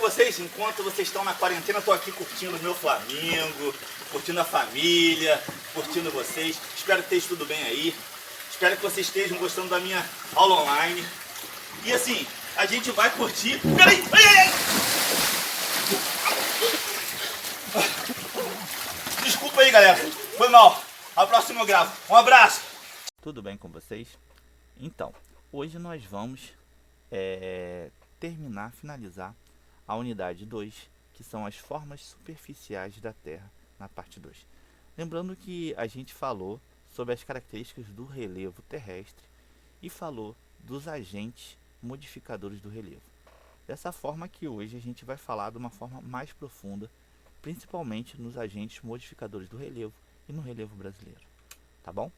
vocês? Enquanto vocês estão na quarentena, eu tô aqui curtindo o meu Flamengo, curtindo a família, curtindo vocês. Espero que esteja tudo bem aí. Espero que vocês estejam gostando da minha aula online. E assim, a gente vai curtir... Peraí! Desculpa aí, galera. Foi mal. A próxima eu gravo. Um abraço. Tudo bem com vocês? Então, hoje nós vamos finalizar a unidade 2, que são as formas superficiais da Terra, na parte 2. Lembrando que a gente falou sobre as características do relevo terrestre e falou dos agentes modificadores do relevo. Dessa forma que hoje a gente vai falar de uma forma mais profunda, principalmente nos agentes modificadores do relevo e no relevo brasileiro. Tá bom?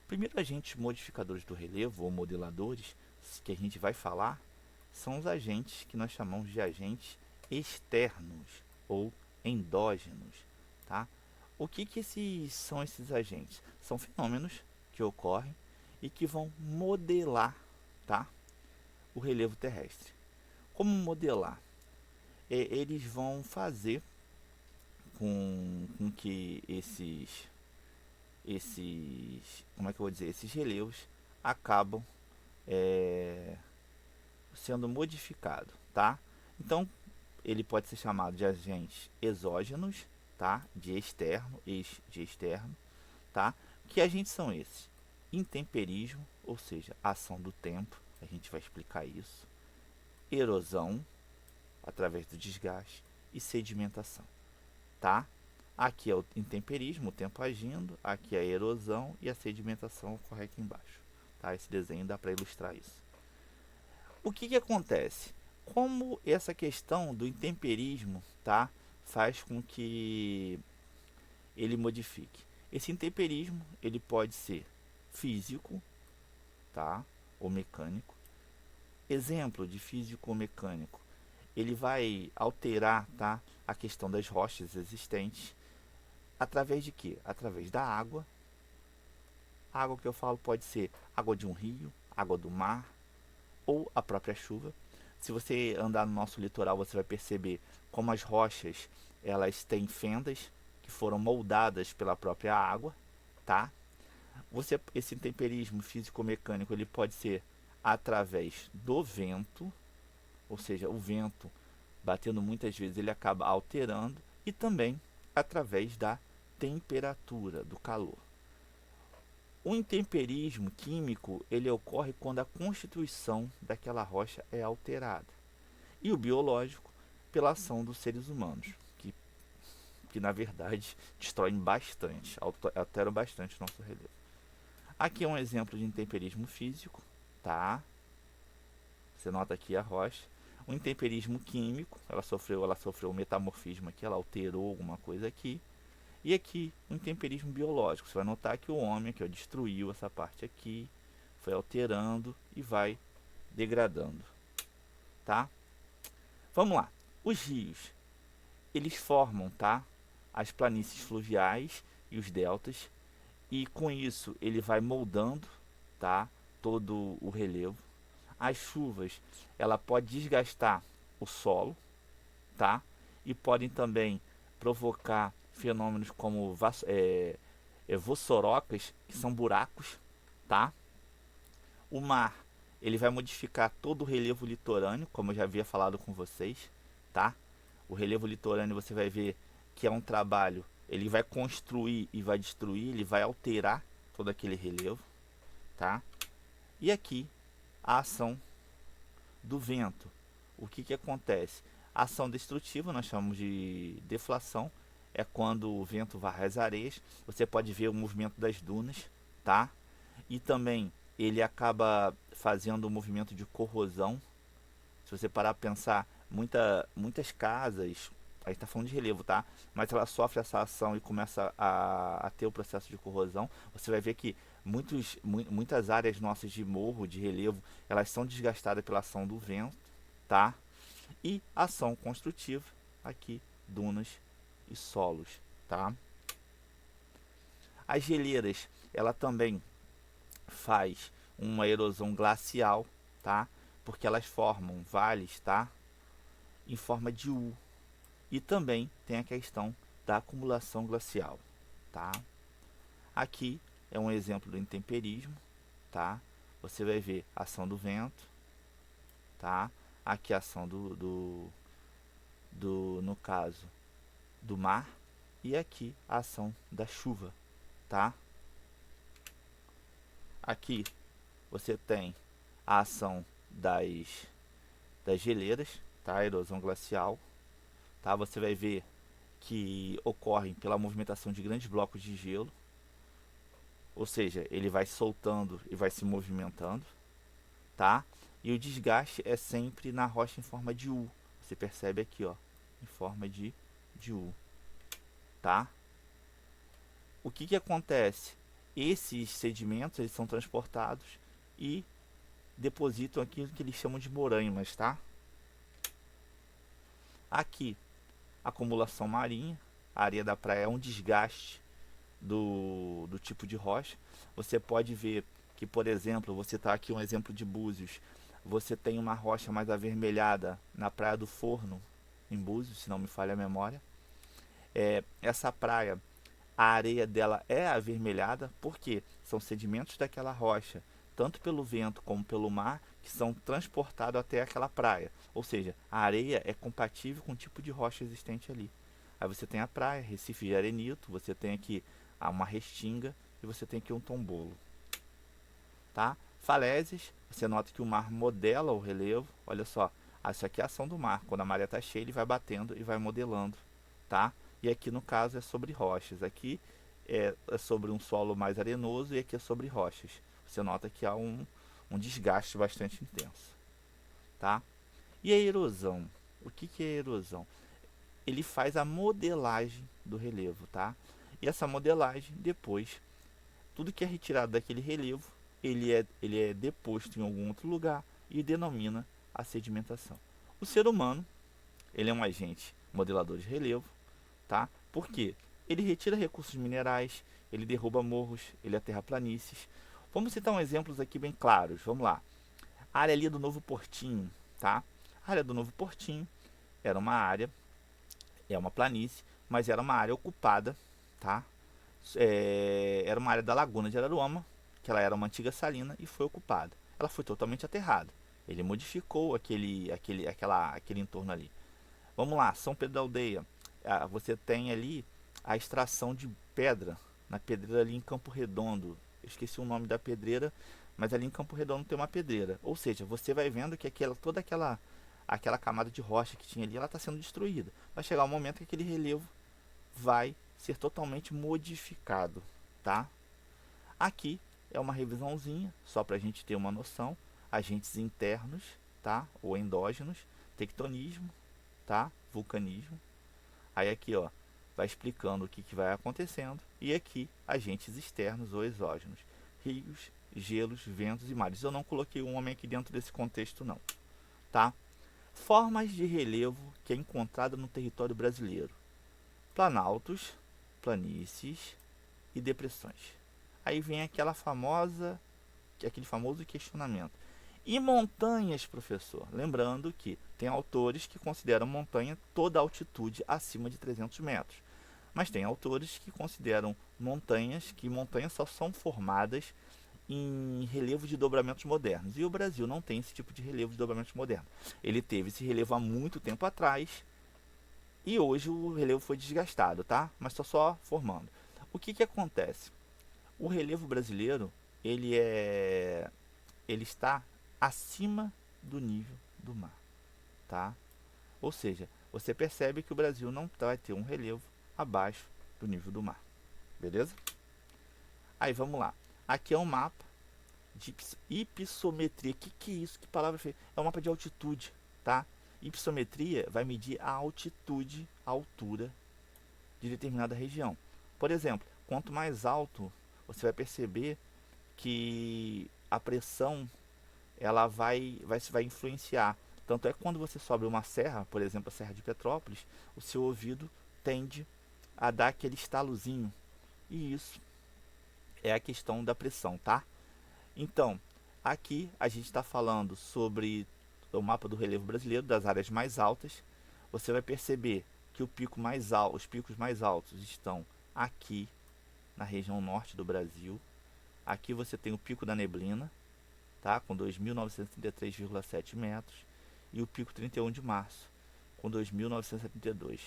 Primeiro agentes modificadores do relevo, ou modeladores, que a gente vai falar, são os agentes que nós chamamos de agentes externos ou endógenos. Tá? O que são esses agentes? São fenômenos que ocorrem e que vão modelar, tá, o relevo terrestre. Como modelar? Eles vão fazer com que esses relevos acabam sendo modificados, tá? Então, ele pode ser chamado de agentes exógenos, tá? De externo, tá? Que agentes são esses? Intemperismo, ou seja, ação do tempo, a gente vai explicar isso. Erosão, através do desgaste, e sedimentação, tá? Aqui é o intemperismo, o tempo agindo, aqui é a erosão e a sedimentação ocorre aqui embaixo, tá? Esse desenho dá para ilustrar isso. O que acontece? Como essa questão do intemperismo, tá, faz com que ele modifique? Esse intemperismo, ele pode ser físico, tá, ou mecânico. Exemplo de físico ou mecânico, ele vai alterar, tá, a questão das rochas existentes. Através de quê? Através da água. A água que eu falo pode ser água de um rio, água do mar ou a própria chuva. Se você andar no nosso litoral, você vai perceber como as rochas, elas têm fendas que foram moldadas pela própria água, tá? Esse intemperismo físico-mecânico, ele pode ser através do vento, ou seja, o vento batendo muitas vezes, ele acaba alterando, e também através da temperatura, do calor. O intemperismo químico, ele ocorre quando a constituição daquela rocha é alterada. E o biológico, pela ação dos seres humanos, que na verdade destroem bastante, alteram bastante o nosso relevo. Aqui é um exemplo de intemperismo físico, tá? Você nota aqui a rocha. O intemperismo químico, ela sofreu um metamorfismo aqui, ela alterou alguma coisa aqui. E aqui, o intemperismo biológico. Você vai notar que o homem que destruiu essa parte aqui, foi alterando e vai degradando, tá? Vamos lá. Os rios, eles formam, tá, as planícies fluviais e os deltas, e com isso ele vai moldando, tá, todo o relevo. As chuvas, ela pode desgastar o solo, tá, e podem também provocar fenômenos como vossorocas, que são buracos, tá? O mar, ele vai modificar todo o relevo litorâneo, como eu já havia falado com vocês, tá? O relevo litorâneo, você vai ver que é um trabalho, ele vai construir e vai destruir, ele vai alterar todo aquele relevo, tá? E aqui, a ação do vento. O que acontece? A ação destrutiva, nós chamamos de deflação, é quando o vento varre as areias. Você pode ver o movimento das dunas, tá? E também ele acaba fazendo um movimento de corrosão. Se você parar para pensar, muitas casas, aí está falando de relevo, tá? Mas ela sofre essa ação e começa a ter o processo de corrosão. Você vai ver que muitas áreas nossas de morro, de relevo, elas são desgastadas pela ação do vento, tá? E ação construtiva, aqui, dunas e solos, tá? As geleiras, ela também faz uma erosão glacial, tá? Porque elas formam vales, tá? em forma de U. E também tem a questão da acumulação glacial, tá? Aqui é um exemplo do intemperismo, tá? Você vai ver a ação do vento, tá? Aqui a ação no caso, do mar, e aqui a ação da chuva, tá? Aqui você tem a ação das geleiras, tá? A erosão glacial, tá? Você vai ver que ocorrem pela movimentação de grandes blocos de gelo, ou seja, ele vai soltando e vai se movimentando, tá? E o desgaste é sempre na rocha em forma de U. Você percebe aqui, ó, em forma de U, tá? O que acontece? Esses sedimentos eles são transportados e depositam aquilo que eles chamam de morâimas, tá? Aqui, acumulação marinha, a areia da praia é um desgaste do tipo de rocha. Você pode ver que, por exemplo, você está aqui um exemplo de Búzios, você tem uma rocha mais avermelhada na Praia do Forno, em Búzios, se não me falha a memória. Essa praia, a areia dela é avermelhada porque são sedimentos daquela rocha, tanto pelo vento como pelo mar, que são transportados até aquela praia. Ou seja, a areia é compatível com o tipo de rocha existente ali. Aí você tem a praia, Recife de Arenito, você tem aqui uma restinga e você tem aqui um tombolo, tá? Falésias, você nota que o mar modela o relevo. Olha só, isso aqui é a ação do mar. Quando a maré está cheia, ele vai batendo e vai modelando, tá? E aqui no caso é sobre rochas. Aqui é sobre um solo mais arenoso e aqui é sobre rochas. Você nota que há um desgaste bastante intenso, tá? E a erosão? O que é a erosão? Ele faz a modelagem do relevo, tá? E essa modelagem, depois, tudo que é retirado daquele relevo, ele é deposto em algum outro lugar e denomina a sedimentação. O ser humano, ele é um agente modelador de relevo, tá? Por quê? Ele retira recursos minerais, ele derruba morros, ele aterra planícies. Vamos citar uns exemplos aqui bem claros, vamos lá. A área ali do Novo Portinho, tá? A área do Novo Portinho era uma área, é uma planície, mas era uma área ocupada, tá? Era uma área da Laguna de Araruama, que ela era uma antiga salina e foi ocupada. Ela foi totalmente aterrada. Ele modificou aquele entorno ali. Vamos lá, São Pedro da Aldeia. Você tem ali a extração de pedra na pedreira ali em Campo Redondo. Eu esqueci o nome da pedreira, mas ali em Campo Redondo tem uma pedreira. Ou seja, você vai vendo que toda aquela camada de rocha que tinha ali, ela está sendo destruída. Vai chegar um momento que aquele relevo vai ser totalmente modificado, tá? Aqui é uma revisãozinha, só para a gente ter uma noção. Agentes internos, tá? Ou endógenos, tectonismo, tá? Vulcanismo. Aí aqui, ó, vai explicando o que vai acontecendo. E aqui, agentes externos ou exógenos. Rios, gelos, ventos e mares. Eu não coloquei um homem aqui dentro desse contexto, não, tá? Formas de relevo que é encontrada no território brasileiro: planaltos, planícies e depressões. Aí vem aquele famoso questionamento. E montanhas, professor? Lembrando que tem autores que consideram montanha toda altitude acima de 300 metros. Mas tem autores que consideram que montanhas só são formadas em relevos de dobramentos modernos. E o Brasil não tem esse tipo de relevo de dobramentos modernos. Ele teve esse relevo há muito tempo atrás e hoje o relevo foi desgastado, tá? Mas está só formando. O que acontece? O relevo brasileiro, ele está acima do nível do mar, tá? Ou seja, você percebe que o Brasil não vai ter um relevo abaixo do nível do mar, beleza? Aí vamos lá. Aqui é um mapa de hipissometria. Que é isso? Que palavra feia? É um mapa de altitude, tá? Hipissometria vai medir a altitude, a altura de determinada região. Por exemplo, quanto mais alto, você vai perceber que a pressão ela vai influenciar. Tanto é que quando você sobe uma serra, por exemplo, a Serra de Petrópolis, o seu ouvido tende a dar aquele estalozinho. E isso é a questão da pressão, tá? Então, aqui a gente está falando sobre o mapa do relevo brasileiro, das áreas mais altas. você vai perceber que os picos mais altos estão aqui na região norte do Brasil. Aqui você tem o Pico da Neblina, tá? Com 2.933,7 metros, e o Pico 31 de Março, com 2.972.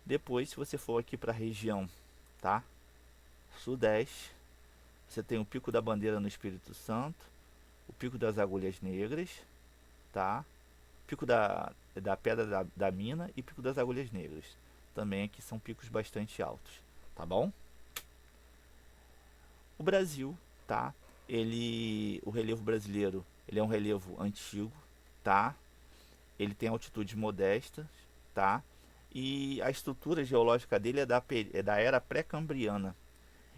Depois, se você for aqui para a região, tá? Sudeste, você tem o Pico da Bandeira no Espírito Santo, o Pico das Agulhas Negras, tá? Pico da Pedra da Mina e Pico das Agulhas Negras. Também aqui são picos bastante altos, tá bom? O Brasil, tá? O relevo brasileiro, ele é um relevo antigo, tá? Ele tem altitudes modestas, tá? E a estrutura geológica dele é da era pré-cambriana.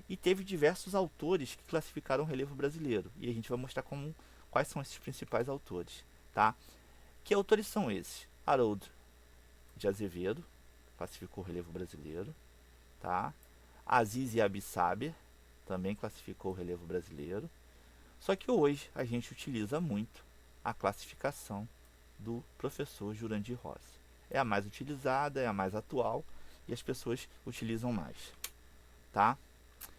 E teve diversos autores que classificaram o relevo brasileiro. E a gente vai mostrar quais são esses principais autores, tá? Que autores são esses? Haroldo de Azevedo classificou o relevo brasileiro, tá? Aziz e Abissaber também classificou o relevo brasileiro. Só que hoje a gente utiliza muito a classificação do professor Jurandir Rossi. É a mais utilizada, é a mais atual e as pessoas utilizam mais, tá?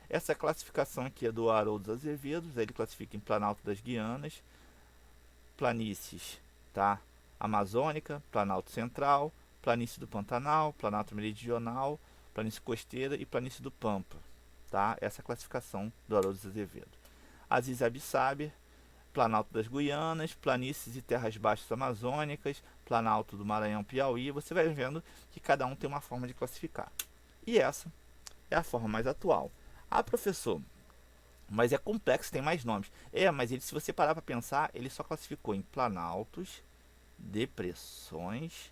Essa classificação aqui é do Haroldo Azevedo, ele classifica em Planalto das Guianas, planícies, tá? Amazônica, Planalto Central, planície do Pantanal, Planalto Meridional, planície costeira e planície do Pampa, tá? Essa é a classificação do Haroldo Azevedo. Aziz Abissaber, Planalto das Guianas, planícies e terras baixas amazônicas, Planalto do Maranhão, Piauí. Você vai vendo que cada um tem uma forma de classificar. E essa é a forma mais atual. Ah, professor, mas é complexo, tem mais nomes. Mas se você parar para pensar, ele só classificou em planaltos, depressões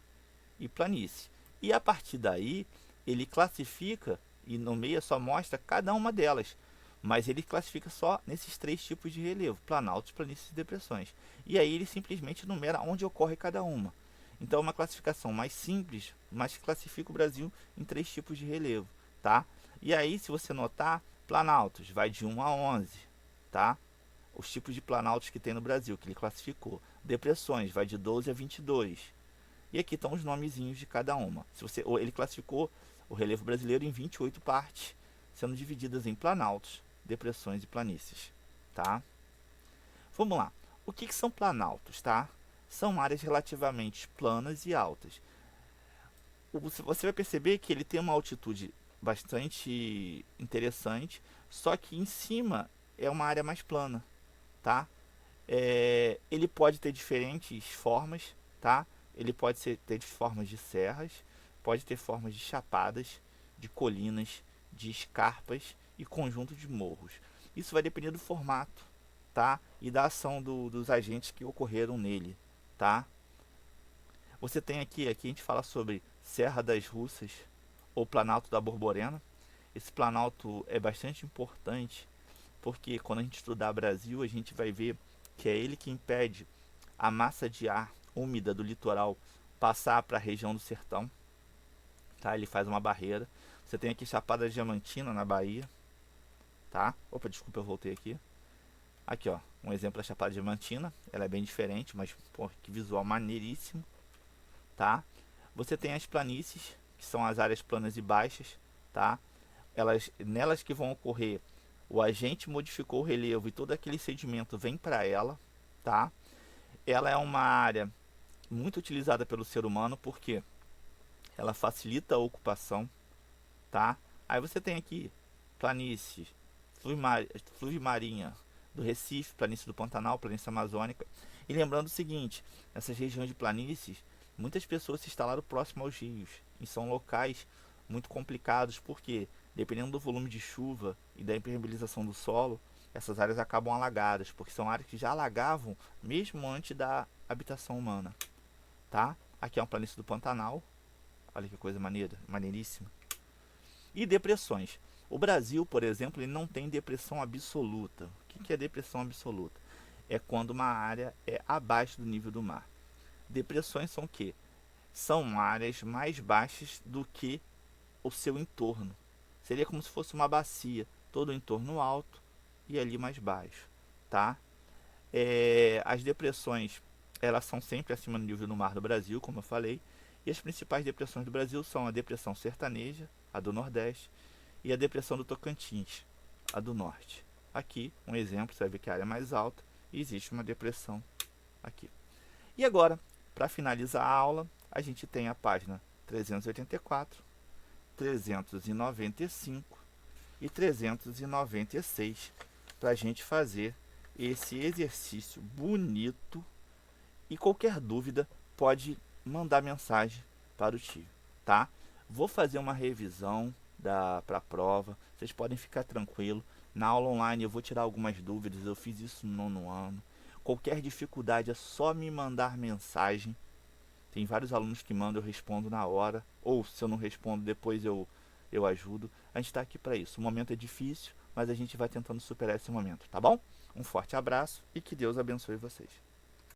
e planície. E a partir daí, ele classifica e nomeia, só mostra cada uma delas. Mas ele classifica só nesses 3 tipos de relevo: planaltos, planícies e depressões. E aí ele simplesmente numera onde ocorre cada uma. Então é uma classificação mais simples, mas que classifica o Brasil em 3 tipos de relevo, tá? E aí, se você notar, planaltos vai de 1 a 11, tá? Os tipos de planaltos que tem no Brasil, que ele classificou. Depressões vai de 12 a 22. E aqui estão os nomezinhos de cada uma. Ele classificou o relevo brasileiro em 28 partes, sendo divididas em planaltos, depressões e planícies, tá? Vamos lá. O que são planaltos, tá? São áreas relativamente planas e altas. Você vai perceber que ele tem uma altitude bastante interessante, só que em cima é uma área mais plana, tá? Ele pode ter diferentes formas, tá? Ele pode ter formas de serras, pode ter formas de chapadas, de colinas, de escarpas e conjunto de morros. Isso vai depender do formato, tá? E da ação dos agentes que ocorreram nele, tá? Você tem aqui a gente fala sobre Serra das Russas ou Planalto da Borborema. Esse planalto é bastante importante porque quando a gente estudar Brasil, a gente vai ver que é ele que impede a massa de ar úmida do litoral passar para a região do sertão, tá? Ele faz uma barreira. Você tem aqui Chapada Diamantina na Bahia, tá? Opa, desculpa, eu voltei aqui. Aqui, ó, um exemplo da Chapada Diamantina. Ela é bem diferente, mas pô, que visual maneiríssimo, tá? Você tem as planícies, que são as áreas planas e baixas, tá? Nelas que vão ocorrer, o agente modificou o relevo e todo aquele sedimento vem para ela, tá? Ela é uma área muito utilizada pelo ser humano porque ela facilita a ocupação, tá? Aí você tem aqui planícies, fluvio marinha do Recife, planície do Pantanal, planície amazônica. E lembrando o seguinte, nessas regiões de planícies, muitas pessoas se instalaram próximo aos rios e são locais muito complicados porque, dependendo do volume de chuva e da impermeabilização do solo, essas áreas acabam alagadas, porque são áreas que já alagavam mesmo antes da habitação humana, tá? Aqui é uma planície do Pantanal, olha que coisa maneira, maneiríssima. E depressões. O Brasil, por exemplo, ele não tem depressão absoluta. O que é depressão absoluta? É quando uma área é abaixo do nível do mar. Depressões são o quê? São áreas mais baixas do que o seu entorno. Seria como se fosse uma bacia, todo o entorno alto e ali mais baixo, tá? As depressões, elas são sempre acima do nível do mar do Brasil, como eu falei, E as principais depressões do Brasil são a depressão sertaneja, a do Nordeste, e a depressão do Tocantins, a do Norte. Aqui, um exemplo, você vai ver que a área é mais alta e existe uma depressão aqui. E agora, para finalizar a aula, a gente tem a página 384, 395 e 396 para a gente fazer esse exercício bonito. E qualquer dúvida pode mandar mensagem para o tio, tá? Vou fazer uma revisão para a prova, vocês podem ficar tranquilo. Na aula online eu vou tirar algumas dúvidas, eu fiz isso no nono ano. Qualquer dificuldade é só me mandar mensagem. Tem vários alunos que mandam, eu respondo na hora. Ou se eu não respondo, depois eu ajudo. A gente está aqui para isso. O momento é difícil, mas a gente vai tentando superar esse momento, tá bom? Um forte abraço e que Deus abençoe vocês.